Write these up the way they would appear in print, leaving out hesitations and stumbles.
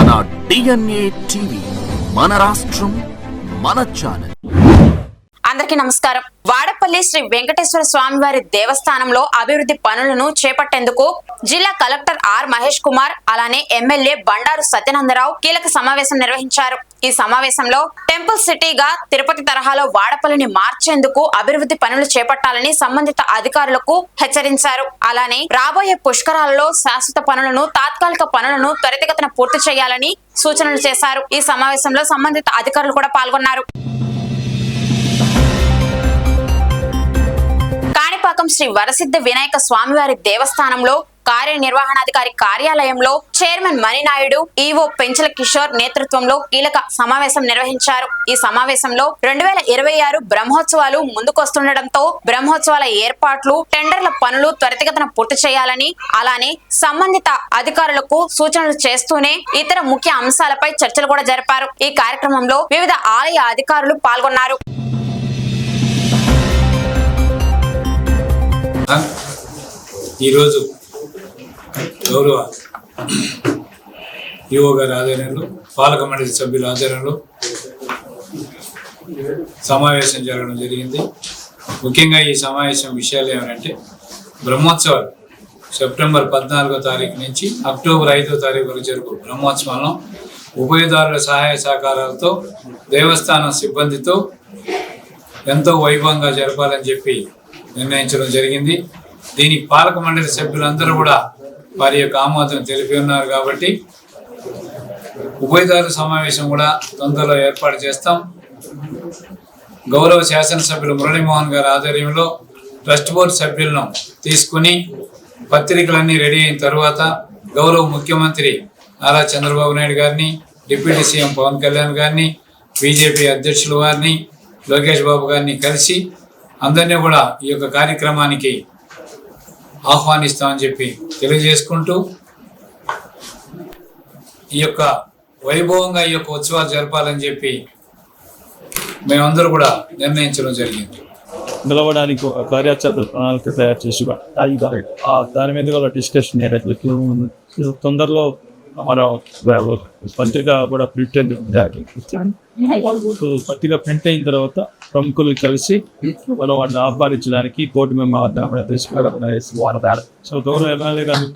మన DNA TV, మన రాష్ట్రం, మన ఛానల్. అందరికీ నమస్కారం. వాడపల్లి శ్రీ వెంకటేశ్వర స్వామివారి దేవస్థానంలో అభివృద్ధి పనులను చేపట్టేందుకు జిల్లా కలెక్టర్ ఆర్ మహేష్ కుమార్ అలానే ఎమ్మెల్యే బండారు సత్యనందరావు కీలక సమావేశం నిర్వహించారు. ఈ సమావేశంలో టెంపుల్ సిటీగా తిరుపతి తరహాలో వాడపల్లిని మార్చేందుకు అభివృద్ధి పనులు చేపట్టాలని సంబంధిత అధికారులకు హెచ్చరించారు. అలానే రాబోయే పుష్కరాలలో శాశ్వత పనులను, తాత్కాలిక పనులను త్వరితగతిన పూర్తి చేయాలని సూచనలు చేశారు. ఈ సమావేశంలో సంబంధిత అధికారులు కూడా పాల్గొన్నారు. కాణిపాకం శ్రీ వరసిద్ధ వినాయక స్వామివారి దేవస్థానంలో కార్యనిర్వహణాధికారి కార్యాలయంలో చైర్మన్ మణినాయుడు, ఈవో పెంచల కిషోర్ నేతృత్వంలో కీలక సమావేశం నిర్వహించారు. ఈ సమావేశంలో 2026 బ్రహ్మోత్సవాలు ముందుకొస్తుండటంతో బ్రహ్మోత్సవాల ఏర్పాట్లు, టెండర్ల పనులు త్వరితగతిన పూర్తి చేయాలని, అలానే సంబంధిత అధికారులకు సూచనలు చేస్తూనే ఇతర ముఖ్య అంశాలపై చర్చలు కూడా జరిపారు. ఈ కార్యక్రమంలో వివిధ ఆలయ అధికారులు పాల్గొన్నారు. ఈరోజు గౌరవ ఈవో గారి ఆధ్వర్యంలో, పాలక మండలి సభ్యుల ఆధ్వర్యంలో సమావేశం జరగడం జరిగింది. ముఖ్యంగా ఈ సమావేశం విషయాలు ఏమంటే, బ్రహ్మోత్సవాలు సెప్టెంబర్ 14వ తారీఖు నుంచి అక్టోబర్ 5వ తారీఖు వరకు జరుగు బ్రహ్మోత్సవంలో ఉభయదారుల సహాయ సహకారాలతో దేవస్థానం సిబ్బందితో ఎంతో వైభవంగా జరపాలని చెప్పి నిర్ణయించడం జరిగింది. దీనికి పాలక మండలి సభ్యులందరూ కూడా వారి యొక్క ఆమోదం తెలిపి ఉన్నారు. కాబట్టి ఉభయదారుల సమావేశం కూడా తొందరలో ఏర్పాటు చేస్తాం. గౌరవ శాసనసభ్యులు మురళీమోహన్ గారి ఆధ్వర్యంలో ట్రస్ట్ బోర్డు సభ్యులను తీసుకుని పత్రికలన్నీ రెడీ అయిన తర్వాత గౌరవ ముఖ్యమంత్రి నారా చంద్రబాబు నాయుడు గారిని, డిప్యూటీ సీఎం పవన్ కళ్యాణ్ గారిని, బీజేపీ అధ్యక్షుల వారిని, లోకేష్ బాబు గారిని కలిసి అందరినీ కూడా ఈ యొక్క కార్యక్రమానికి ఆహ్వానిస్తామని చెప్పి తెలియజేసుకుంటూ, ఈ యొక్క వైభవంగా ఈ యొక్క ఉత్సవాలు జరపాలని చెప్పి మేమందరూ కూడా నిర్ణయించడం జరిగింది. నిలవడానికి ఒక కార్యాచరణ ప్రణాళిక తయారు చేసి దాని మీద కూడా డిస్కషన్ తొందరలో మనం పత్రిక కూడా ప్రింట్ పత్రిక ప్రింట్ అయిన తర్వాత ప్రముఖులు కలిసి మనం వాటిని ఆహ్వానించడానికి కోర్టు మేము తీసుకోవడం. సో గౌరవ ఎమ్మెల్యే గారు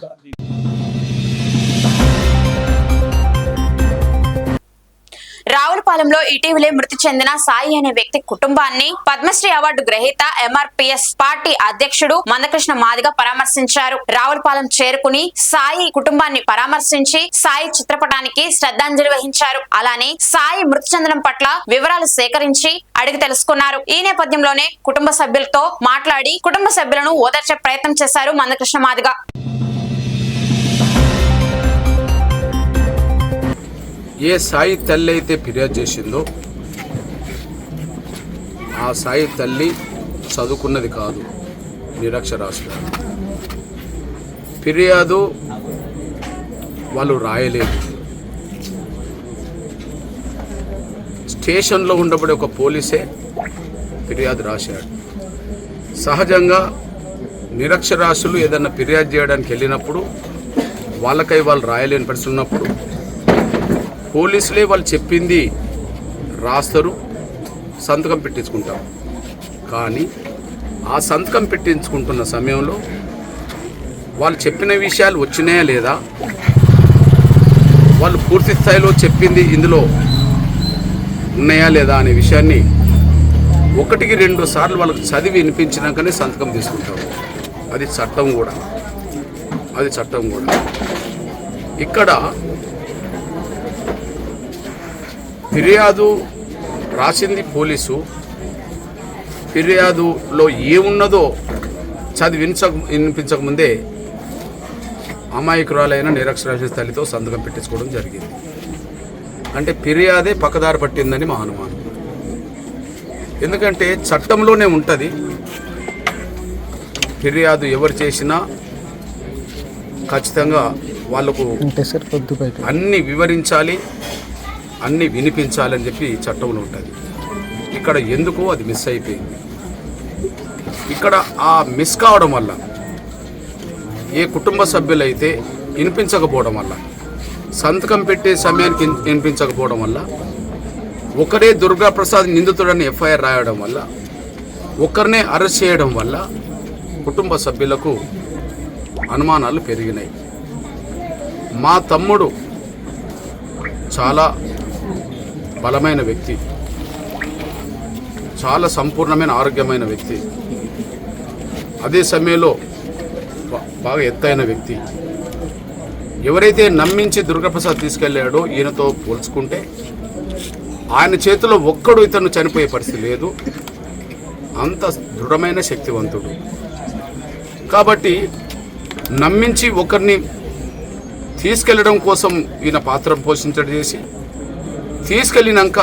రావులపాలెంలో ఇటీవలే మృతి చెందిన సాయి అనే వ్యక్తి కుటుంబాన్ని పద్మశ్రీ అవార్డు గ్రహీత ఎంఆర్పీఎస్ పార్టీ అధ్యక్షుడు మందకృష్ణ మాదిగ పరామర్శించారు. రావులపాలెం చేరుకుని సాయి కుటుంబాన్ని పరామర్శించి సాయి చిత్రపటానికి శ్రద్ధాంజలి వహించారు. అలానే సాయి మృతి చెందడం పట్ల వివరాలు సేకరించి అడిగి తెలుసుకున్నారు. ఈ నేపథ్యంలోనే కుటుంబ సభ్యులతో మాట్లాడి కుటుంబ సభ్యులను ఓదార్చే ప్రయత్నం చేశారు మందకృష్ణ మాదిగ. ఏ సాయి తల్లి అయితే ఫిర్యాదు చేసిందో ఆ సాయి తల్లి చదువుకున్నది కాదు, నిరక్షరాస్యురాలు. ఫిర్యాదు వాళ్ళు రాయలేదు. స్టేషన్లో ఉండబడే ఒక పోలీసే ఫిర్యాదు రాశాడు. సహజంగా నిరక్షరాస్యులు ఏదన్నా ఫిర్యాదు చేయడానికి వెళ్ళినప్పుడు వాళ్ళకై వాళ్ళు రాయలేని పరిస్థితి ఉన్నప్పుడు పోలీసులే వాళ్ళు చెప్పింది రాస్తారు, సంతకం పెట్టించుకుంటారు. కానీ ఆ సంతకం పెట్టించుకుంటున్న సమయంలో వాళ్ళు చెప్పిన విషయాలు వచ్చినాయా లేదా, వాళ్ళు పూర్తి స్థాయిలో చెప్పింది ఇందులో ఉన్నాయా లేదా అనే విషయాన్ని 1-2 సార్లు వాళ్ళకి చదివి వినిపించినాకనే సంతకం తీసుకుంటారు. అది చట్టం కూడా. ఇక్కడ ఫిర్యాదు రాసింది పోలీసు, ఫిర్యాదులో ఏమున్నదో చదివి వినిపించకముందే అమాయకురాలైన నిరక్షరాస్య తల్లితో సంతకం పెట్టించుకోవడం జరిగింది. అంటే ఫిర్యాదే పక్కదారి పట్టిందని మా అనుమానం. ఎందుకంటే చట్టంలోనే ఉంటుంది, ఫిర్యాదు ఎవరు చేసినా ఖచ్చితంగా వాళ్ళకు అన్నీ వివరించాలి, అన్నీ వినిపించాలని చెప్పి చట్టంలో ఉంటుంది. ఇక్కడ ఎందుకో అది మిస్ అయిపోయింది. ఇక్కడ ఆ మిస్ కావడం వల్ల ఏ కుటుంబ సభ్యులైతే వినిపించకపోవడం వల్ల సంతకం పెట్టే సమయానికి వినిపించకపోవడం వల్ల, ఒకరే దుర్గాప్రసాద్ నిందితుడని ఎఫ్ఐఆర్ రాయడం వల్ల, ఒకరినే అరెస్ట్ చేయడం వల్ల కుటుంబ సభ్యులకు అనుమానాలు పెరిగినాయి. మా తమ్ముడు చాలా బలమైన వ్యక్తి, చాలా సంపూర్ణమైన ఆరోగ్యమైన వ్యక్తి, అదే సమయంలో బాగా ఎత్తైన వ్యక్తి. ఎవరైతే నమ్మించి దుర్గాప్రసాద్ తీసుకెళ్ళాడో ఈయనతో పోల్చుకుంటే ఆయన చేతిలో ఒక్కడు ఇతను చనిపోయే పరిస్థితి లేదు. అంత దృఢమైన శక్తివంతుడు. కాబట్టి నమ్మించి ఒకరిని తీసుకెళ్ళడం కోసం ఈయన పాత్ర పోషించడం చేసి, తీసుకెళ్ళినాక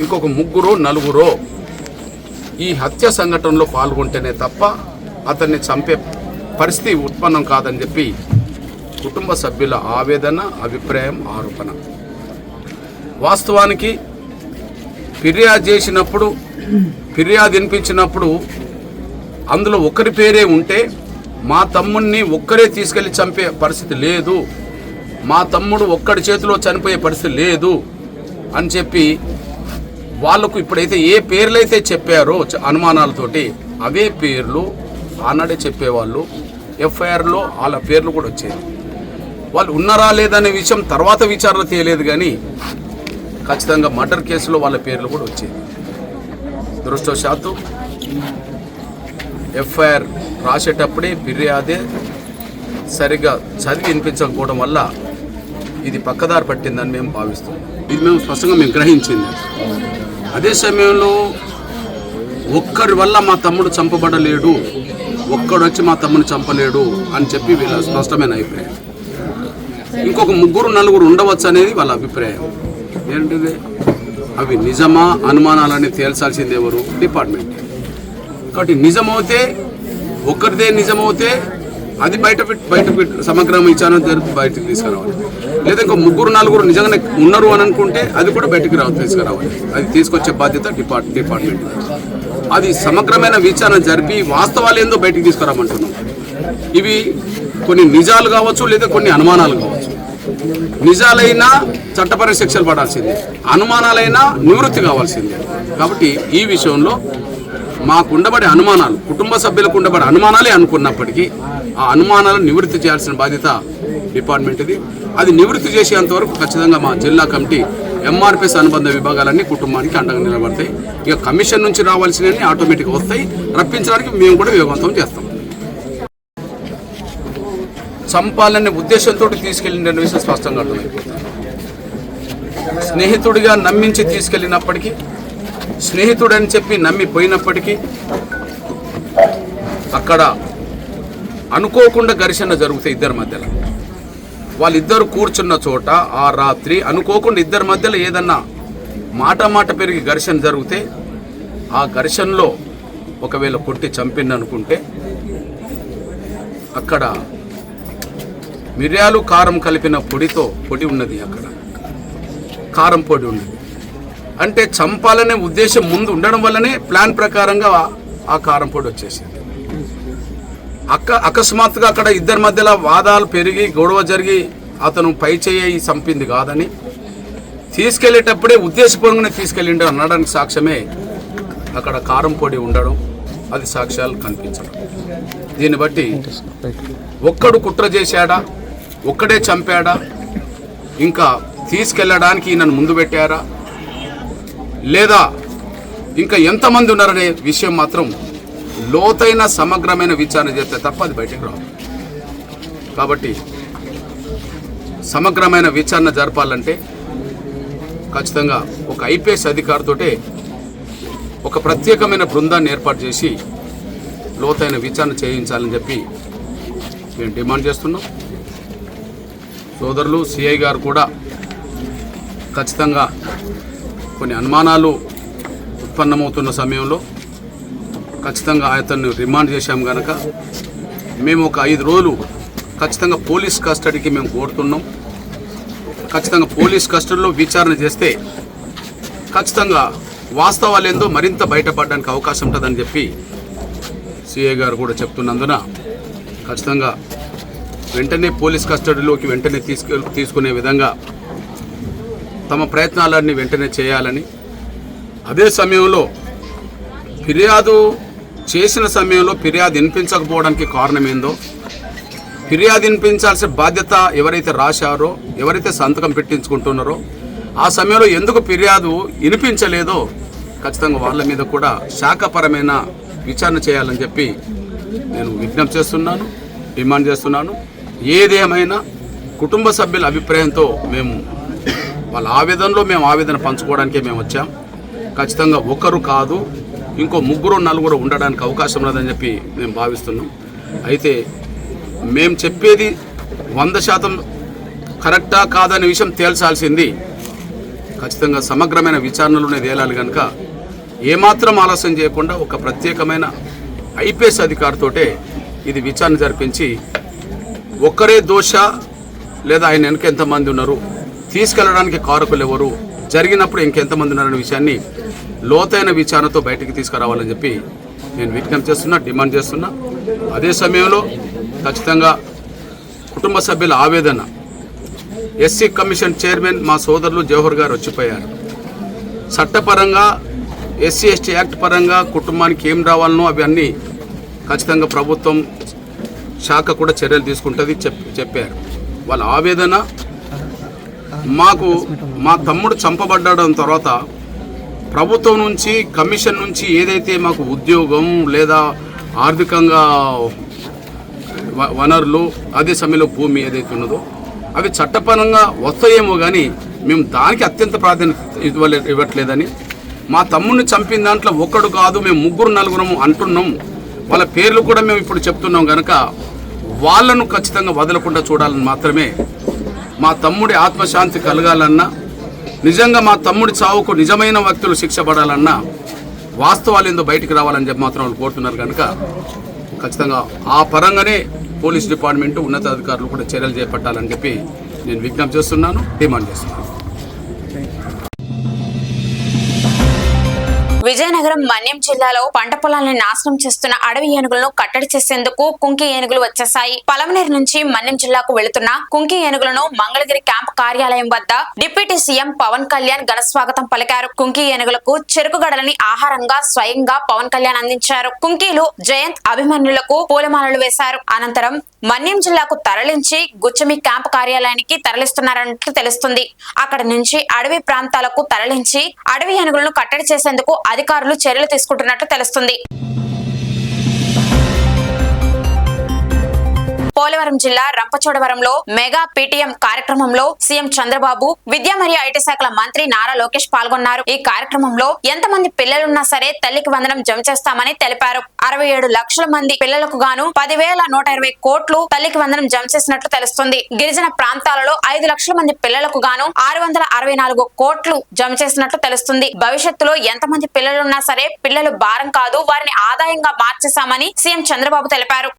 ఇంకొక 3-4 ఈ హత్య సంఘటనలో పాల్గొంటేనే తప్ప అతన్ని చంపే పరిస్థితి ఉత్పన్నం కాదని చెప్పి కుటుంబ సభ్యుల ఆవేదన, అభిప్రాయం, ఆరోపణ. వాస్తవానికి ఫిర్యాదు చేసినప్పుడు, ఫిర్యాదు వినిపించినప్పుడు అందులో ఒకరి పేరే ఉంటే మా తమ్ముడిని ఒక్కరే తీసుకెళ్లి చంపే పరిస్థితి లేదు, మా తమ్ముడు ఒక్కడి చేతిలో చనిపోయే పరిస్థితి లేదు అని చెప్పి వాళ్లకు ఇప్పుడైతే ఏ పేర్లైతే చెప్పారో అనుమానాలతోటి అవే పేర్లు ఆనాడే చెప్పేవాళ్ళు. ఎఫ్ఐఆర్లో వాళ్ళ పేర్లు కూడా వచ్చేది. వాళ్ళు ఉన్నారా లేదనే విషయం తర్వాత విచారణ తెలియలేదు, కానీ ఖచ్చితంగా మర్డర్ కేసులో వాళ్ళ పేర్లు కూడా వచ్చేది. దురదృష్టవశాత్తు ఎఫ్ఐఆర్ రాసేటప్పుడే ఫిర్యాదే సరిగ్గా చదివి వినిపించకపోవడం వల్ల ఇది పక్కదారి పట్టిందని మేము భావిస్తున్నాం. ఇది మేము స్పష్టంగా మేము గ్రహించింది. అదే సమయంలో ఒక్కరి వల్ల మా తమ్ముడు చంపబడలేడు, ఒక్కడు వచ్చి మా తమ్ముని చంపలేడు అని చెప్పి వీళ్ళ స్పష్టమైన అభిప్రాయం. ఇంకొక 3-4 ఉండవచ్చు అనేది వాళ్ళ అభిప్రాయం. ఏంటిది? అవి నిజమా అనుమానాలని తేల్చాల్సింది ఎవరు? డిపార్ట్మెంట్. కాబట్టి నిజమవుతే, ఒక్కరిదే నిజమవుతే అది బయట సమగ్ర విచారణ జరిపి బయటకు తీసుకురావాలి. లేదా ఇంకో 3-4 నిజంగానే ఉన్నారు అని అనుకుంటే అది కూడా బయటకు తీసుకురావాలి. అది తీసుకొచ్చే బాధ్యత డిపార్ట్మెంట్. అది సమగ్రమైన విచారణ జరిపి వాస్తవాలు ఏందో బయటకు తీసుకురామంటున్నాం. ఇవి కొన్ని నిజాలు కావచ్చు, లేదా కొన్ని అనుమానాలు కావచ్చు. నిజాలైనా చట్టపర శిక్షలు పడాల్సిందే, అనుమానాలైనా నివృత్తి కావాల్సిందే. కాబట్టి ఈ విషయంలో మాకు ఉండబడే అనుమానాలు, కుటుంబ సభ్యులకు ఉండబడే అనుమానాలే అనుకున్నప్పటికీ ఆ అనుమానాలను నివృత్తి చేయాల్సిన బాధ్యత డిపార్ట్మెంట్ది. అది నివృత్తి చేసేంత వరకు ఖచ్చితంగా మా జిల్లా కమిటీ ఎంఆర్పిఎస్ అనుబంధ విభాగాలన్నీ కుటుంబానికి అండగా నిలబడతాయి. ఇక కమిషన్ నుంచి రావాల్సినవి ఆటోమేటిక్గా వస్తాయి. రప్పించడానికి మేము కూడా వేగవంతం చేస్తాం. చంపాలనే ఉద్దేశంతో తీసుకెళ్ళిన విషయం స్పష్టంగా అర్థమైపోతుంది. స్నేహితుడిగా నమ్మించి తీసుకెళ్ళినప్పటికీ, స్నేహితుడని చెప్పి నమ్మిపోయినప్పటికీ అక్కడ అనుకోకుండా ఘర్షణ జరుగుతాయి ఇద్దరి మధ్యలో. వాళ్ళిద్దరు కూర్చున్న చోట ఆ రాత్రి అనుకోకుండా ఇద్దరి మధ్యలో ఏదన్నా మాట పెరిగి ఘర్షణ జరిగితే ఆ ఘర్షణలో ఒకవేళ కొట్టి చంపిందనుకుంటే అక్కడ మిరియాలు కారం కలిపిన పొడి ఉన్నది, అక్కడ కారం పొడి ఉన్నది. అంటే చంపాలనే ఉద్దేశం ముందు ఉండడం వల్లనే ప్లాన్ ప్రకారంగా ఆ కారం పొడి వచ్చేసింది. అకస్మాత్తుగా అక్కడ ఇద్దరి మధ్యలో వాదాలు పెరిగి గొడవ జరిగి అతను పై చేయి చంపింది కాదని, తీసుకెళ్లేటప్పుడే ఉద్దేశపూర్వకంగా తీసుకెళ్ళిండు అనడానికి సాక్ష్యమే అక్కడ కారం పొడి ఉండడం, అది సాక్ష్యాలు కనిపించడం. దీన్ని బట్టి ఒక్కడు కుట్ర చేశాడా, ఒక్కడే చంపాడా, ఇంకా తీసుకెళ్ళడానికి నన్ను ముందు పెట్టారా, లేదా ఇంకా ఎంతమంది ఉన్నారనే విషయం మాత్రం లోతైన సమగ్రమైన విచారణ చేస్తే తప్ప అది బయటకు రాదు. కాబట్టి సమగ్రమైన విచారణ జరపాలంటే ఖచ్చితంగా ఒక ఐపీఎస్ అధికారితోటే ఒక ప్రత్యేకమైన బృందాన్ని ఏర్పాటు చేసి లోతైన విచారణ చేయించాలని చెప్పి మేము డిమాండ్ చేస్తున్నాం. సోదరులు సిఐ గారు కూడా ఖచ్చితంగా కొన్ని అనుమానాలు ఉత్పన్నమవుతున్న సమయంలో ఖచ్చితంగా అతన్ని రిమాండ్ చేశాం కనుక మేము ఒక 5 రోజులు ఖచ్చితంగా పోలీస్ కస్టడీకి మేము కోరుతున్నాం. ఖచ్చితంగా పోలీస్ కస్టడీలో విచారణ చేస్తే ఖచ్చితంగా వాస్తవాలు ఏందో మరింత బయటపడడానికి అవకాశం ఉంటుందని చెప్పి సిఐ గారు కూడా చెప్తున్నందున ఖచ్చితంగా వెంటనే పోలీస్ కస్టడీలోకి వెంటనే తీసుకునే విధంగా తమ ప్రయత్నాలన్నీ వెంటనే చేయాలని, అదే సమయంలో ఫిర్యాదు చేసిన సమయంలో ఫిర్యాదు వినిపించకపోవడానికి కారణమేందో, ఫిర్యాదు వినిపించాల్సిన బాధ్యత ఎవరైతే రాశారో, ఎవరైతే సంతకం పెట్టించుకుంటున్నారో ఆ సమయంలో ఎందుకు ఫిర్యాదు వినిపించలేదో ఖచ్చితంగా వాళ్ళ మీద కూడా శాఖపరమైన విచారణ చేయాలని చెప్పి నేను విజ్ఞప్తి చేస్తున్నాను, డిమాండ్ చేస్తున్నాను. ఏదేమైనా కుటుంబ సభ్యుల అభిప్రాయంతో మేము వాళ్ళ ఆవేదనలో మేము ఆవేదన పంచుకోవడానికే మేము వచ్చాం. ఖచ్చితంగా ఒకరు కాదు, ఇంకో 3-4 ఉండడానికి అవకాశం ఉన్నదని చెప్పి మేము భావిస్తున్నాం. అయితే మేము చెప్పేది 100% కరెక్టా కాదనే విషయం తేల్చాల్సింది ఖచ్చితంగా సమగ్రమైన విచారణలోనే తేలాలి. కనుక ఏమాత్రం ఆలస్యం చేయకుండా ఒక ప్రత్యేకమైన ఐపీఎస్ అధికారితోటే ఇది విచారణ జరిపించి ఒక్కరే దోష లేదా ఆయన వెనక ఎంతమంది ఉన్నారు, తీసుకెళ్లడానికి కారకులు ఎవరు, జరిగినప్పుడు ఇంకెంతమంది ఉన్నారనే విషయాన్ని లోతైన విచారణతో బయటికి తీసుకురావాలని చెప్పి నేను విజ్ఞప్తి చేస్తున్నా, డిమాండ్ చేస్తున్నా. అదే సమయంలో ఖచ్చితంగా కుటుంబ సభ్యుల ఆవేదన, ఎస్సీ కమిషన్ చైర్మన్ మా సోదరులు జవహర్ గారు వచ్చిపోయారు. చట్టపరంగా ఎస్సీ ఎస్టీ యాక్ట్ పరంగా కుటుంబానికి ఏం రావాలనో అవన్నీ ఖచ్చితంగా ప్రభుత్వం శాఖ కూడా చర్యలు తీసుకుంటుంది చెప్పారు. వాళ్ళ ఆవేదన, మా తమ్ముడు చంపబడ్డం తర్వాత ప్రభుత్వం నుంచి కమిషన్ నుంచి ఏదైతే మాకు ఉద్యోగం లేదా ఆర్థికంగా వనరులు, అదే సమయంలో భూమి ఏదైతే ఉన్నదో అవి చట్టపరంగా వస్తాయేమో కానీ మేము దానికి అత్యంత ప్రాధాన్యత ఇవ్వట్లేదని, మా తమ్ముడిని చంపిన దాంట్లో ఒక్కడు కాదు మేము 3-4 అంటున్నాం, వాళ్ళ పేర్లు కూడా మేము ఇప్పుడు చెప్తున్నాం కనుక వాళ్ళను ఖచ్చితంగా వదలకుండా చూడాలని మాత్రమే, మా తమ్ముడి ఆత్మశాంతి కలగాలన్నా, నిజంగా మా తమ్ముడి చావుకు నిజమైన వ్యక్తులు శిక్ష పడాలన్నా వాస్తవాలు ఏందో బయటికి రావాలని చెప్పి మాత్రం వాళ్ళు కోరుతున్నారు. కనుక ఖచ్చితంగా ఆ పరంగానే పోలీస్ డిపార్ట్మెంటు ఉన్నతాధికారులు కూడా చర్యలు చేపట్టాలని చెప్పి నేను విజ్ఞప్తి చేస్తున్నాను, డిమాండ్ చేస్తున్నాను. విజయనగరం మన్యం జిల్లాలో పంట పొలాలను నాశనం చేస్తున్న అడవి ఏనుగులను కట్టడి చేసేందుకు కుంకి ఏనుగులు వచ్చేశాయి. పలమనేరు నుంచి మన్యం జిల్లాకు వెళుతున్న కుంకి ఏనుగులను మంగళగిరి క్యాంపు కార్యాలయం వద్ద డిప్యూటీ సీఎం పవన్ కళ్యాణ్ ఘన స్వాగతం పలికారు. కుంకి ఏనుగులకు చెరుకు గడలని ఆహారంగా స్వయంగా పవన్ కళ్యాణ్ అందించారు. కుంకీలు జయంత్ అభిమన్యులకు పూలమాలలు వేశారు. అనంతరం మన్యం జిల్లాకు తరలించి గుచ్చమి క్యాంపు కార్యాలయానికి తరలిస్తున్నారన్నట్లు తెలుస్తుంది. అక్కడ నుంచి అడవి ప్రాంతాలకు తరలించి అడవి ఏనుగులను కట్టడి చేసేందుకు అధికారులు చర్యలు తీసుకుంటున్నట్లు తెలుస్తుంది. పోలవరం జిల్లా రంపచోడవరంలో మెగా పీటీఎం కార్యక్రమంలో సీఎం చంద్రబాబు, విద్యా మరియు ఐటీ శాఖల మంత్రి నారా లోకేష్ పాల్గొన్నారు. ఈ కార్యక్రమంలో ఎంతమంది పిల్లలున్నా సరే తల్లికి వందనం జమ చేస్తామని తెలిపారు. 67 లక్షల మంది పిల్లలకు గాను 10,120 కోట్లు తల్లికి వందనం జమ చేసినట్లు తెలుస్తుంది. గిరిజన ప్రాంతాలలో 5 లక్షల మంది పిల్లలకు గాను 664 కోట్లు జమ చేసినట్లు తెలుస్తుంది. భవిష్యత్తులో ఎంతమంది పిల్లలున్నా సరే పిల్లలు భారం కాదు, వారిని ఆదాయంగా మార్చేశామని సీఎం చంద్రబాబు తెలిపారు.